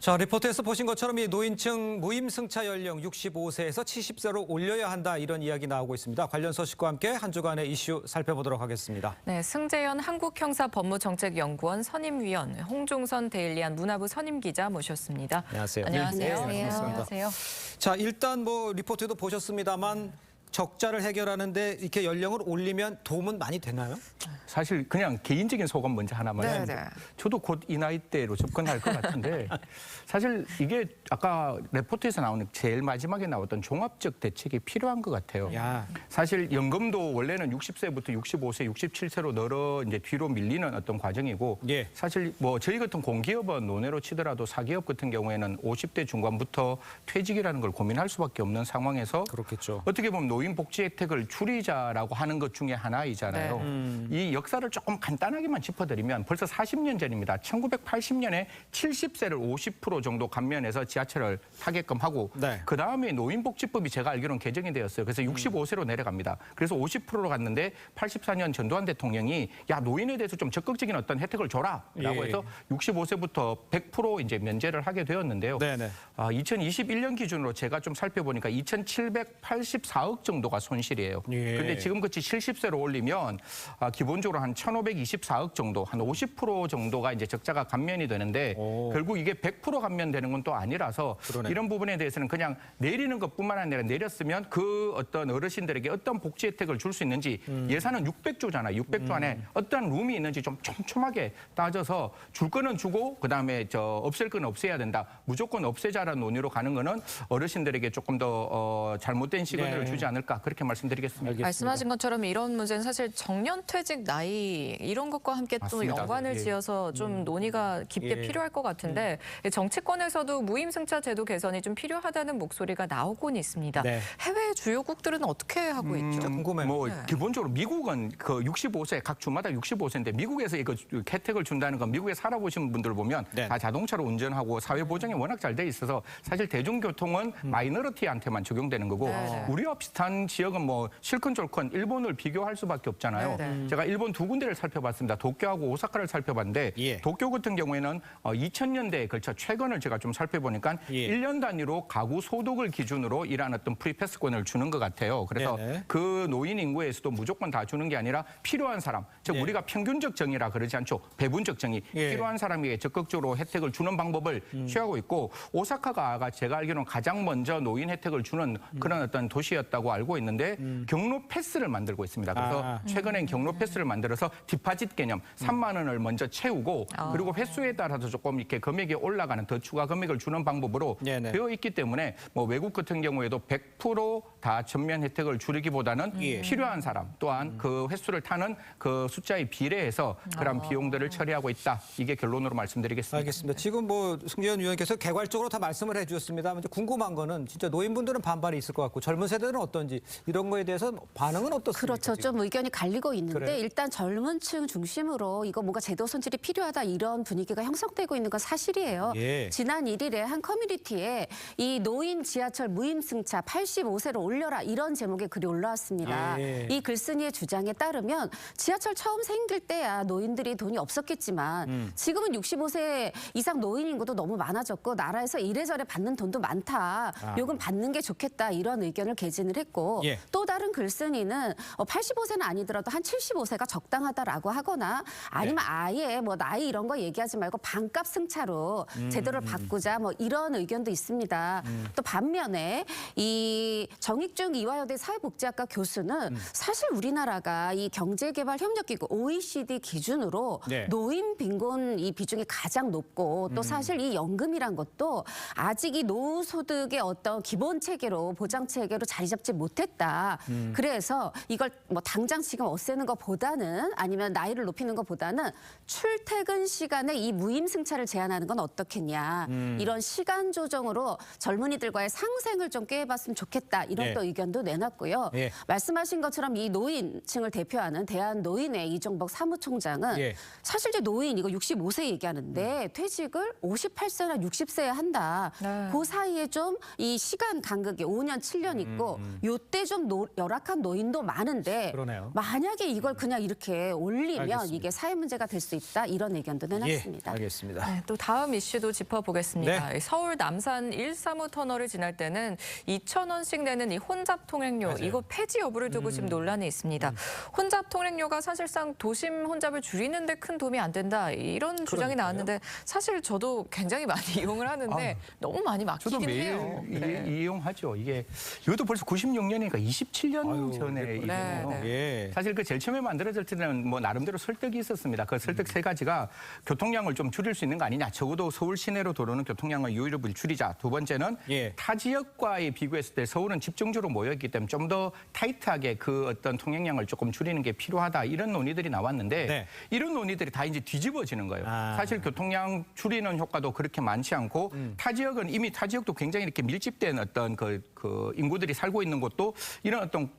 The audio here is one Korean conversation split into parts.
자, 리포트에서 보신 것처럼 이 노인층 무임승차 연령 65세에서 70세로 올려야 한다 이런 이야기 나오고 있습니다. 관련 소식과 함께 한 주간의 이슈 살펴보도록 하겠습니다. 네, 승재현 한국형사법무정책연구원 선임위원, 홍종선 데일리안 문화부 선임기자 모셨습니다. 안녕하세요. 안녕하세요. 네, 안녕하세요. 자, 일단 뭐 리포트도 보셨습니다만 적자를 해결하는데 이렇게 연령을 올리면 도움은 많이 되나요? 사실 그냥 개인적인 소감 먼저 하나만. 네. 저도 곧 이 나이대로 접근할 것 같은데 사실 이게 아까 레포트에서 나오는 제일 마지막에 나왔던 종합적 대책이 필요한 것 같아요. 사실 연금도 원래는 60세부터 65세, 67세로 늘어 이제 뒤로 밀리는 어떤 과정이고 사실 뭐 저희 같은 공기업은 논외로 치더라도 사기업 같은 경우에는 50대 중반부터 퇴직이라는 걸 고민할 수밖에 없는 상황에서 그렇겠죠. 어떻게 보면 노인 복지 혜택을 줄이자라고 하는 것 중에 하나이잖아요. 이 역사를 조금 간단하게만 짚어드리면 벌써 40년 전입니다. 1980년에 70세를 50% 정도 감면해서 지하철을 타게끔 하고 그다음에 노인복지법이 제가 알기로는 개정이 되었어요. 그래서 65세로 내려갑니다. 그래서 50%로 갔는데 84년 전두환 대통령이 야 노인에 대해서 좀 적극적인 어떤 혜택을 줘라라고 해서 65세부터 100% 이제 면제를 하게 되었는데요. 2021년 기준으로 제가 좀 살펴보니까 2,784억 정도가 손실이에요. 그런데 지금같이 70세로 올리면 기본적으로 한 1,524억 정도, 한 50% 정도가 이제 적자가 감면이 되는데 결국 이게 100% 감면되는 건 또 아니라서 이런 부분에 대해서는 그냥 내리는 것뿐만 아니라 내렸으면 그 어떤 어르신들에게 어떤 복지 혜택을 줄 수 있는지 예산은 600조잖아요. 600조 안에 어떤 룸이 있는지 좀 촘촘하게 따져서 줄 거는 주고 그다음에 없앨 거는 없애야 된다. 무조건 없애자라는 논의로 가는 거는 어르신들에게 조금 더 잘못된 시그널을 주지 않을까 그렇게 말씀드리겠습니다. 말씀하신 것처럼 이런 문제는 사실 정년퇴직 나이 이런 것과 함께 맞습니다. 또 연관을 지어서 좀 논의가 깊게 필요할 것 같은데 정치권에서도 무임승차 제도 개선이 좀 필요하다는 목소리가 나오곤 있습니다. 해외 주요국들은 어떻게 하고 있죠? 궁금해요. 뭐 기본적으로 미국은 그 65세 각 주마다 65세인데 미국에서 이거 혜택을 준다는 건 미국에 살아보신 분들 보면 다 자동차로 운전하고 사회 보장이 워낙 잘 돼 있어서 사실 대중교통은 마이너리티한테만 적용되는 거고 우리와 비슷한 지역은 뭐 실컷졸컷 일본을 비교할 수밖에 없잖아요. 제가 일본 두 군데를 살펴봤습니다. 도쿄하고 오사카를 살펴봤는데 도쿄 같은 경우에는 2000년대에 걸쳐 최근을 제가 좀 살펴보니까 1년 단위로 가구 소득을 기준으로 이러한 어떤 프리패스권을 주는 것 같아요. 그래서 그 노인 인구에서도 무조건 다 주는 게 아니라 필요한 사람, 즉 우리가 평균적 정의라 그러지 않죠. 배분적 정의, 필요한 사람에게 적극적으로 혜택을 주는 방법을 취하고 있고 오사카가 제가 알기로는 가장 먼저 노인 혜택을 주는 그런 어떤 도시였다고 알고 있는데 경로 패스를 만들고 있습니다. 그래서 최근엔 경로 패스를 만들어서 디파짓 개념 3만 원을 먼저 채우고 그리고 횟수에 따라서 조금 이렇게 금액이 올라가는 더 추가 금액을 주는 방법으로 되어 있기 때문에 뭐 외국 같은 경우에도 100% 전면 혜택을 줄이기보다는 필요한 사람 또한 그 횟수를 타는 그 숫자에 비례해서 그런 비용들을 처리하고 있다. 이게 결론으로 말씀드리겠습니다. 알겠습니다. 지금 뭐 승재현 위원께서 개괄적으로 다 말씀을 해주셨습니다. 이제 궁금한 거는 진짜 노인분들은 반발이 있을 것 같고 젊은 세대는 어떤지 이런 거에 대해서 반응은 어떻습니까? 그렇죠. 지금? 좀 의견이 갈리고 있는데 일단 젊은 층 중심으로 이거 뭔가 제도 손질이 필요하다 이런 분위기가 형성되고 있는 건 사실이에요. 지난 1일에 한 커뮤니티에 이 노인 지하철 무임승차 85세로 올려라 이런 제목의 글이 올라왔습니다. 이 글쓴이의 주장에 따르면 지하철 처음 생길 때야 노인들이 돈이 없었겠지만 지금은 65세 이상 노인 인구도 너무 많아졌고 나라에서 이래저래 받는 돈도 많다. 요금 받는 게 좋겠다 이런 의견을 개진을 했고 또 다른 글쓴이는 85세는 아니더라도 한 75세가 적당하다라고 하거나 아니면 아예 뭐 나이 이런 거 얘기하지 말고 반값 승차로 제도를 바꾸자 뭐 이런 의견도 있습니다. 또 반면에 이 정익중 이화여대 사회복지학과 교수는 사실 우리나라가 이 경제개발협력기구 OECD 기준으로 노인 빈곤 이 비중이 가장 높고 또 사실 이 연금이란 것도 아직 이 노후소득의 어떤 기본 체계로 보장 체계로 자리 잡지 못했다. 그래서 이걸 뭐 당장 지금 없애는 것보다는 아니면 나이를 높이는 것보다는 출퇴근 시간에 이 무임승차를 제한하는 건 어떻겠냐. 이런 시간 조정으로 젊은이들과의 상생을 좀 꾀해봤으면 좋겠다. 이런 또 의견도 내놨고요. 말씀하신 것처럼 이 노인층을 대표하는 대한노인회 이종복 사무총장은 사실 이제 노인 이거 65세 얘기하는데 퇴직을 58세나 60세에 한다. 그 사이에 좀 이 시간 간극이 5년, 7년 있고 요 요때 좀 열악한 노인도 많은데 그러네요. 만약에 이걸 그냥 이렇게 올리면 알겠습니다. 이게 사회 문제가 될 수 있다 이런 의견도 내놨습니다. 알겠습니다. 네, 또 다음 이슈도 짚어보겠습니다. 네. 서울 남산 135 터널을 지날 때는 2,000원씩 내는 이 혼잡 통행료 이거 폐지 여부를 두고 지금 논란이 있습니다. 혼잡 통행료가 사실상 도심 혼잡을 줄이는 데 큰 도움이 안 된다 이런 주장이 나왔는데 사실 저도 굉장히 많이 이용을 하는데 너무 많이 저도 막히긴 매일 해요. 네. 이용하죠. 이것도 벌써 96년이니까 27년 전에 일이에요. 네, 예. 사실 그 제일 처음에 만들어질 때는 뭐 나름대로 설득이 있었습니다. 그 설득 세 가지가 교통량을 좀 줄일 수 있는 거 아니냐. 적어도 서울 시내로 도로는 교통량을 유일을 줄이자. 두 번째는 예. 타 지역과의 비교했을 때 서울은 집중적으로 모여있기 때문에 좀 더 타이트하게 그 어떤 통행량을 조금 줄이는 게 필요하다. 이런 논의들이 나왔는데 네. 이런 논의들이 다 이제 뒤집어지는 거예요. 아. 사실 교통량 줄이는 효과도 그렇게 많지 않고 타 지역은 이미 타 지역도 굉장히 이렇게 밀집된 어떤 그 인구들이 살고 있는 곳도 이런 어떤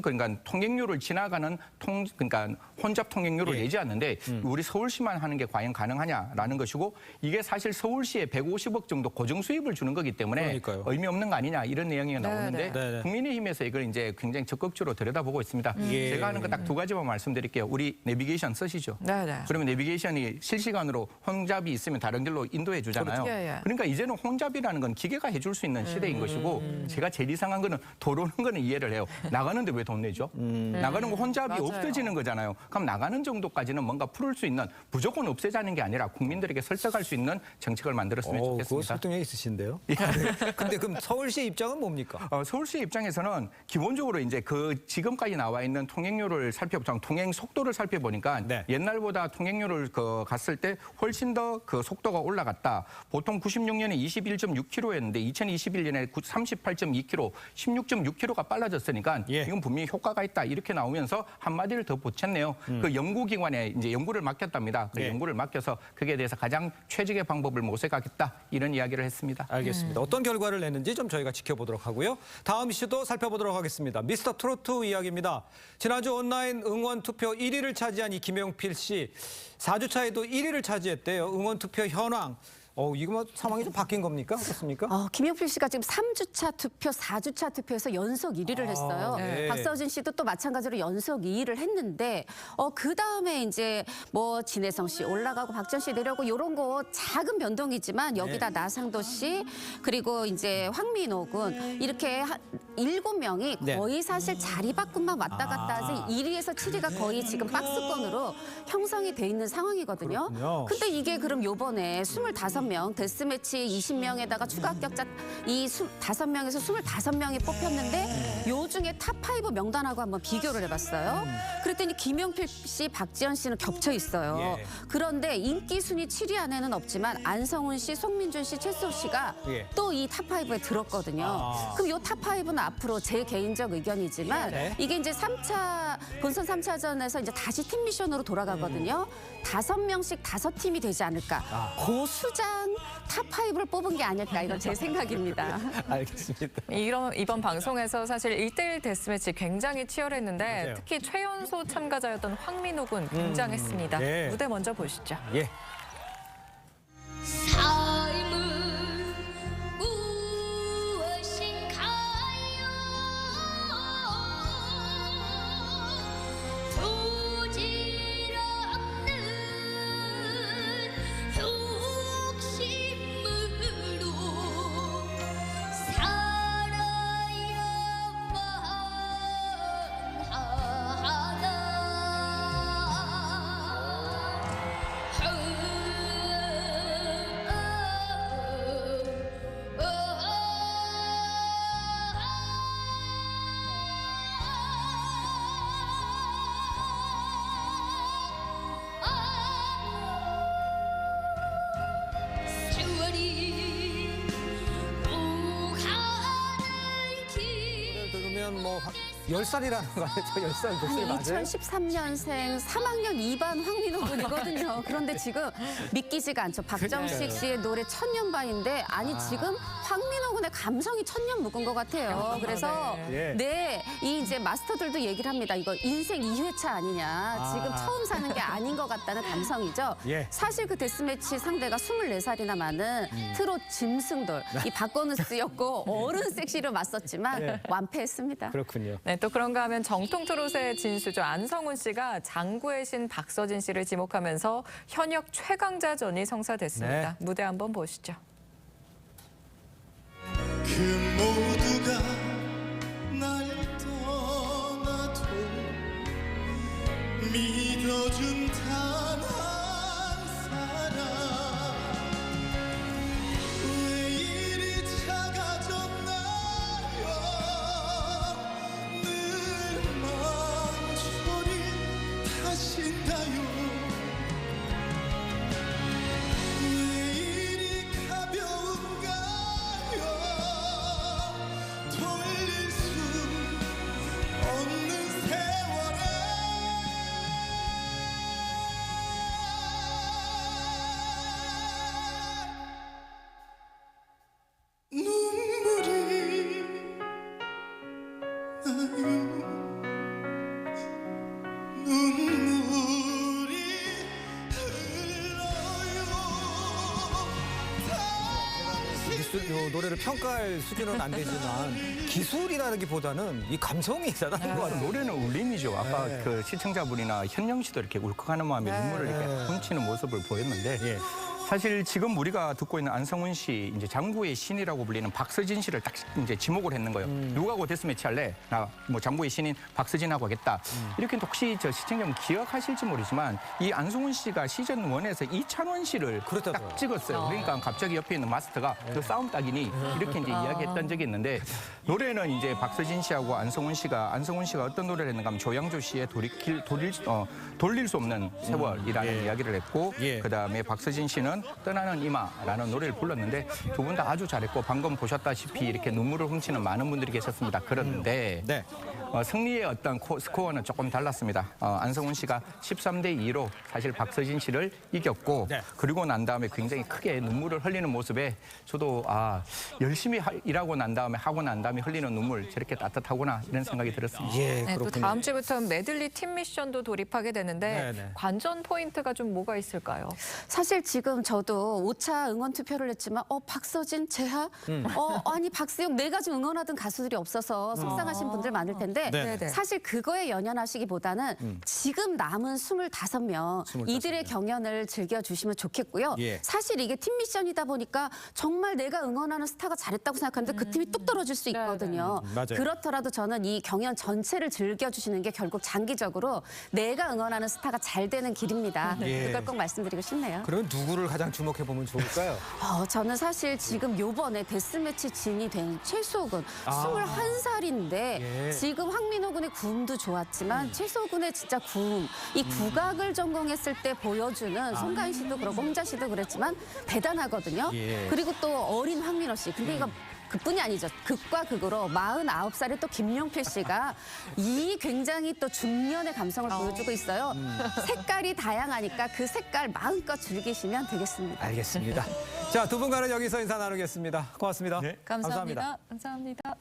그러니까 통행료를 지나가는 그러니까 혼잡 통행료를 예. 내지 않는데 우리 서울시만 하는 게 과연 가능하냐라는 것이고 이게 사실 서울시에 150억 정도 고정 수입을 주는 거기 때문에 그러니까요. 의미 없는 거 아니냐 이런 내용이 나오는데 네. 국민의힘에서 이걸 이제 굉장히 적극적으로 들여다보고 있습니다. 예. 제가 하는 거 딱 두 가지만 말씀드릴게요. 우리 내비게이션 쓰시죠? 네. 그러면 내비게이션이 실시간으로 혼잡이 있으면 다른 길로 인도해 주잖아요. 그렇죠. 예. 그러니까 이제는 혼잡이라는 건 기계가 해줄 수 있는 시대인 것이고 제가 제일 이상한 거는 도로는 거는 이해를 해요. 나가는데 왜 돈 내죠? 나가는 거 혼잡이 맞아요. 없어지는 거잖아요. 그럼 나가는 정도까지는 뭔가 풀을 수 있는 무조건 없애자는 게 아니라 국민들에게 설득할 수 있는 정책을 만들었으면 그거 좋겠습니다. 설득력 있으신데요. 근데 그럼 서울시 입장은 뭡니까? 서울시 입장에서는 기본적으로 이제 그 지금까지 나와 있는 통행료를 살펴보자 통행 속도를 살펴보니까 네. 옛날보다 통행료를 갔을 때 훨씬 더 그 속도가 올라갔다. 보통 96년에 21.6km였는데 2021년에 38.2km, 16.6km가 빨라졌으니까 예. 이건 분명히 효과가 있다. 이렇게 나오면서 한마디를 더 보탰네요. 그 연구기관에 이제 연구를 맡겼답니다. 그 예. 연구를 맡겨서 그에 대해서 가장 최적의 방법을 모색하겠다. 이런 이야기를 했습니다. 알겠습니다. 어떤 결과를 내는지 좀 저희가 지켜보도록 하고요. 다음 이슈도 살펴보도록 하겠습니다. 미스터 트로트 이야기입니다. 지난주 온라인 응원 투표 1위를 차지한 이 김용필 씨 4주차에도 1위를 차지했대요. 응원 투표 현황. 이거 뭐 상황이 좀 바뀐 겁니까? 어떻습니까? 김용필 씨가 지금 3주차 투표, 4주차 투표에서 연속 1위를 했어요. 네. 박서진 씨도 또 마찬가지로 연속 2위를 했는데 그 다음에 이제 뭐 진혜성 씨 올라가고 박지원 씨 내려오고 이런 거 작은 변동이지만 여기다 나상도 씨 그리고 이제 황민호 군 이렇게 7명이 네. 거의 사실 자리 바꿈만 왔다 갔다 해서 1위에서 7위가 거의 지금 박스권으로 형성이 돼 있는 상황이거든요. 그렇군요. 근데 이게 그럼 요번에 25명 데스매치 20명에다가 추가 합격자 이 5명에서 25명이 뽑혔는데 요 중에 탑5 명단하고 한번 비교를 해봤어요. 그랬더니 김용필 씨, 박지원 씨는 겹쳐 있어요. 예. 그런데 인기 순위 7위 안에는 없지만 안성훈 씨, 송민준 씨, 최수호 씨가 예. 또 이 탑5에 들었거든요. 그럼 요 탑5는 앞으로 제 개인적 의견이지만 네. 이게 이제 3차 본선 3차전에서 이제 다시 팀 미션으로 돌아가거든요. 5명씩 5팀이 되지 않을까. 고수장 탑5를 뽑은 게 아닐까 이건 제 생각입니다. 알겠습니다. 이번 방송에서 사실 1대1 데스매치 굉장히 치열했는데 맞아요. 특히 최연소 참가자였던 황민호 군 등장했습니다. 네. 무대 먼저 보시죠. 예. 삶은 무엇인가요? 부질없는 욕심으로 살아야만 하나. 세월이 오가는 길 들으면 뭐 10살이라는 거 아니에요? 저 10살 목소리 맞아요? 2013년생 3학년 2반 황민호 군이거든요. 그런데 지금 믿기지가 않죠. 박정식 씨의 노래 천년바인데 아니 지금 황민호 군의 감성이 천년 묵은 것 같아요. 그래서 이 이제 마스터들도 얘기를 합니다. 이거 인생 2회차 아니냐. 지금 처음 사는 게 아닌 것 같다는 감성이죠. 사실 그 데스매치 상대가 24살이나 많은 트롯 짐승돌 이 박건우스였고 어른 섹시로 맞섰지만 완패했습니다. 그렇군요. 네, 또 그런가 하면 정통 트롯의 진수죠. 안성훈 씨가 장구의 신 박서진 씨를 지목하면서 현역 최강자전이 성사됐습니다. 네. 무대 한번 보시죠. 그 모두가 날 떠나도 믿어준 단 한 사람 왜 이리 작아졌나요 늘 망설이 타신다요 왜 이리 가벼운가요 돌릴 수 없는 세월에 눈물이 나요 눈물이 흘러요 요 노래를 평가할 수준은 안 되지만 기술이라는 게보다는 이 감성이 대단한 것 같아요. 노래는 울림이죠. 아까 그 시청자분이나 현영 씨도 이렇게 울컥하는 마음에 눈물을 이렇게 훔치는 모습을 보였는데 사실 지금 우리가 듣고 있는 안성훈 씨, 이제 장구의 신이라고 불리는 박서진 씨를 딱 이제 지목을 했는 거예요. 누구하고 데스매치 할래? 나 뭐 장구의 신인 박서진하고 하겠다. 이렇게 혹시 저 시청자분 기억하실지 모르지만 이 안성훈 씨가 시즌 1에서 이찬원 씨를 그렇다고요. 딱 찍었어요. 그러니까 갑자기 옆에 있는 마스터가 너 싸움 딱이니 이렇게 이제 이야기했던 적이 있는데 노래는 이제 박서진 씨하고 안성훈 씨가 어떤 노래를 했는가 하면 조양조 씨의 돌릴 수 없는 세월이라는 이야기를 했고 그다음에 박서진 씨는 떠나는 이마라는 노래를 불렀는데 두 분 다 아주 잘했고 방금 보셨다시피 이렇게 눈물을 훔치는 많은 분들이 계셨습니다. 그런데 승리의 어떤 스코어는 조금 달랐습니다. 안성훈 씨가 13대 2로 사실 박서진 씨를 이겼고 그리고 난 다음에 굉장히 크게 눈물을 흘리는 모습에 저도 열심히 일하고 난 다음에 흘리는 눈물 저렇게 따뜻하구나 이런 생각이 들었습니다. 네, 또 다음 주부터 메들리 팀 미션도 돌입하게 되는데 관전 포인트가 좀 뭐가 있을까요? 사실 지금 저도 5차 응원 투표를 했지만 박서진, 재하, 아니 박수영 내가 좀 응원하던 가수들이 없어서 속상하신 분들 많을 텐데 사실 그거에 연연하시기보다는 지금 남은 25명 이들의 경연을 즐겨주시면 좋겠고요. 사실 이게 팀 미션이다 보니까 정말 내가 응원하는 스타가 잘했다고 생각하는데 그 팀이 뚝 떨어질 수 있거든요. 그렇더라도 저는 이 경연 전체를 즐겨주시는 게 결국 장기적으로 내가 응원하는 스타가 잘 되는 길입니다. 그걸 꼭 말씀드리고 싶네요. 그러면 누구를 가장 주목해보면 좋을까요? 저는 사실 지금 요번에 데스매치 진이 된 최수근 21살인데 지금 황민호 군의 구음도 좋았지만 최수근의 진짜 구음 이 국악을 전공했을 때 보여주는 송가인 씨도 그렇고 홍자 씨도 그랬지만 대단하거든요. 그리고 또 어린 황민호 씨 근데 이거 그뿐이 아니죠. 극과 극으로 49살의 또 김용필 씨가 이 굉장히 또 중년의 감성을 보여주고 있어요. 색깔이 다양하니까 그 색깔 마음껏 즐기시면 되겠습니다. 알겠습니다. 자, 두 분과는 여기서 인사 나누겠습니다. 고맙습니다. 감사합니다. 감사합니다.